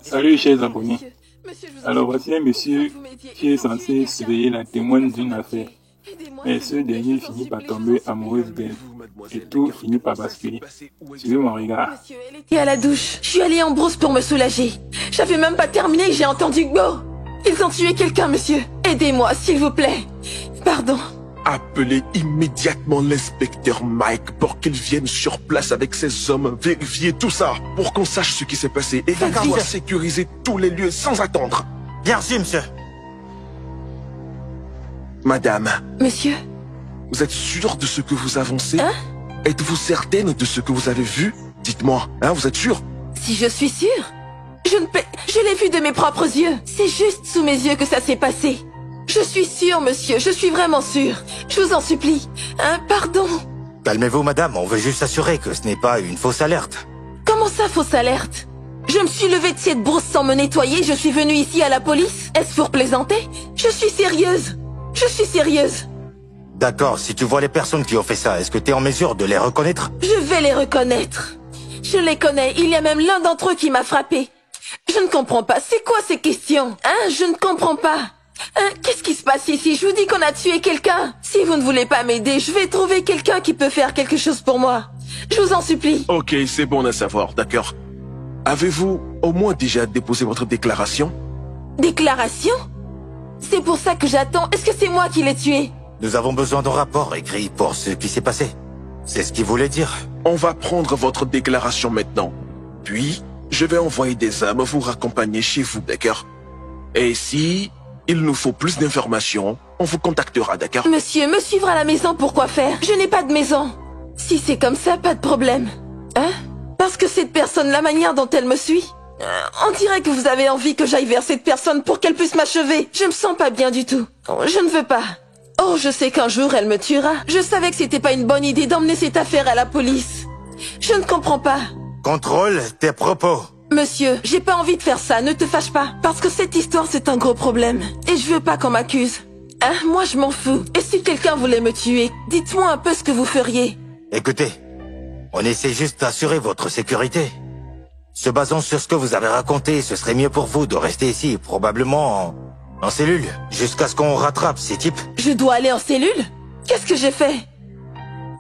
Salut chers abonnés. Monsieur, je vous en Alors prie. voici un monsieur Vous m'aidiez. qui est Vous censé m'aidiez. surveiller la témoigne d'une affaire. Aidez-moi. Mais ce dernier finit par tomber amoureux d'elle et tout finit par basculer. Suivez mon regard. Monsieur, elle était à la douche. Je suis allée en brousse pour me soulager. J'avais même pas terminé et j'ai entendu go. Ils ont tué quelqu'un, monsieur. Aidez-moi, s'il vous plaît. Pardon. Appelez immédiatement l'inspecteur Mike pour qu'il vienne sur place avec ses hommes, vérifier tout ça, pour qu'on sache ce qui s'est passé et qu'on doit sécuriser tous les lieux sans attendre. Bien reçu, monsieur. Madame, Monsieur. vous êtes sûre de ce que vous avancez? Hein? Êtes-vous certaine de ce que vous avez vu? Dites-moi, hein, vous êtes sûre? Si je suis sûre. Je l'ai vu de mes propres yeux. C'est juste sous mes yeux que ça s'est passé. Je suis sûre, monsieur. Je suis vraiment sûre. Je vous en supplie. Pardon. Calmez-vous, madame. On veut juste s'assurer que ce n'est pas une fausse alerte. Comment ça, fausse alerte? Je me suis levée de cette bourse sans me nettoyer. Je suis venue ici à la police. Est-ce pour plaisanter? Je suis sérieuse. Je suis sérieuse. D'accord, si tu vois les personnes qui ont fait ça, est-ce que tu es en mesure de les reconnaître? Je vais les reconnaître. Je les connais. Il y a même l'un d'entre eux qui m'a frappé. Je ne comprends pas. C'est quoi ces questions? Je ne comprends pas. Qu'est-ce qui se passe ici? Je vous dis qu'on a tué quelqu'un. Si vous ne voulez pas m'aider, je vais trouver quelqu'un qui peut faire quelque chose pour moi. Je vous en supplie. Ok, c'est bon à savoir, d'accord. Avez-vous au moins déjà déposé votre déclaration? Déclaration? C'est pour ça que j'attends. Est-ce que c'est moi qui l'ai tué? Nous avons besoin d'un rapport écrit pour ce qui s'est passé. C'est ce qu'il voulait dire. On va prendre votre déclaration maintenant. Puis, je vais envoyer des hommes vous raccompagner chez vous, d'accord? Et si il nous faut plus d'informations, on vous contactera, d'accord? Monsieur, me suivre à la maison pour quoi faire? Je n'ai pas de maison. Si c'est comme ça, pas de problème. Parce que cette personne, la manière dont elle me suit, on dirait que vous avez envie que j'aille vers cette personne pour qu'elle puisse m'achever. Je me sens pas bien du tout. Je ne veux pas. Oh, je sais qu'un jour elle me tuera. Je savais que c'était pas une bonne idée d'emmener cette affaire à la police. Je ne comprends pas. Contrôle tes propos. Monsieur, j'ai pas envie de faire ça, ne te fâche pas. Parce que cette histoire, c'est un gros problème. Et je veux pas qu'on m'accuse. Moi, je m'en fous. Et si quelqu'un voulait me tuer, dites-moi un peu ce que vous feriez. Écoutez, on essaie juste d'assurer votre sécurité. Se basant sur ce que vous avez raconté, ce serait mieux pour vous de rester ici, probablement en cellule, jusqu'à ce qu'on rattrape ces types. Je dois aller en cellule? Qu'est-ce que j'ai fait?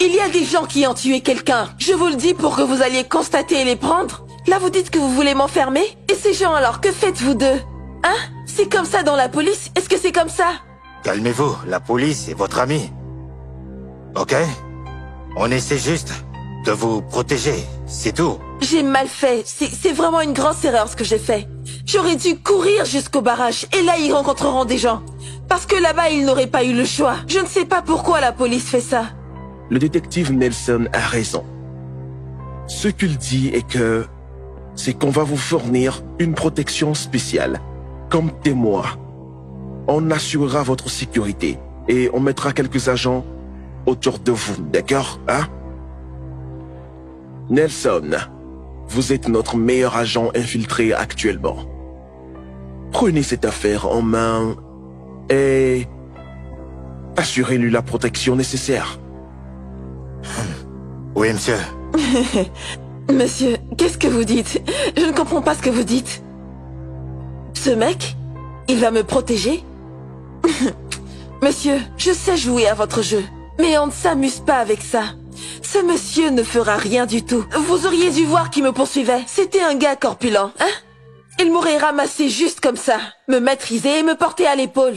Il y a des gens qui ont tué quelqu'un. Je vous le dis pour que vous alliez constater et les prendre. Là, vous dites que vous voulez m'enfermer? Et ces gens alors, que faites-vous d'eux? C'est comme ça dans la police? Est-ce que c'est comme ça? Calmez-vous, la police est votre ami. Ok? On essaie juste de vous protéger, c'est tout. J'ai mal fait. C'est vraiment une grosse erreur ce que j'ai fait. J'aurais dû courir jusqu'au barrage. Et là, ils rencontreront des gens. Parce que là-bas, ils n'auraient pas eu le choix. Je ne sais pas pourquoi la police fait ça. Le détective Nelson a raison. Ce qu'il dit est que c'est qu'on va vous fournir une protection spéciale. Comme témoin, on assurera votre sécurité et on mettra quelques agents autour de vous, d'accord, hein? Nelson, vous êtes notre meilleur agent infiltré actuellement. Prenez cette affaire en main et assurez-lui la protection nécessaire. Oui, monsieur. Monsieur, qu'est-ce que vous dites? Je ne comprends pas ce que vous dites. Ce mec, il va me protéger? Monsieur, je sais jouer à votre jeu, mais on ne s'amuse pas avec ça. Ce monsieur ne fera rien du tout. Vous auriez dû voir qui me poursuivait. C'était un gars corpulent, Il m'aurait ramassé juste comme ça, me maîtriser et me porter à l'épaule.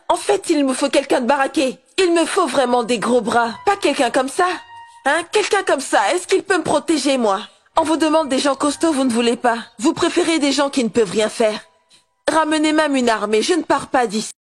En fait, il me faut quelqu'un de baraqué. Il me faut vraiment des gros bras, pas quelqu'un comme ça. Quelqu'un comme ça, est-ce qu'il peut me protéger, moi? On vous demande des gens costauds, vous ne voulez pas. Vous préférez des gens qui ne peuvent rien faire. Ramenez même une arme et je ne pars pas d'ici.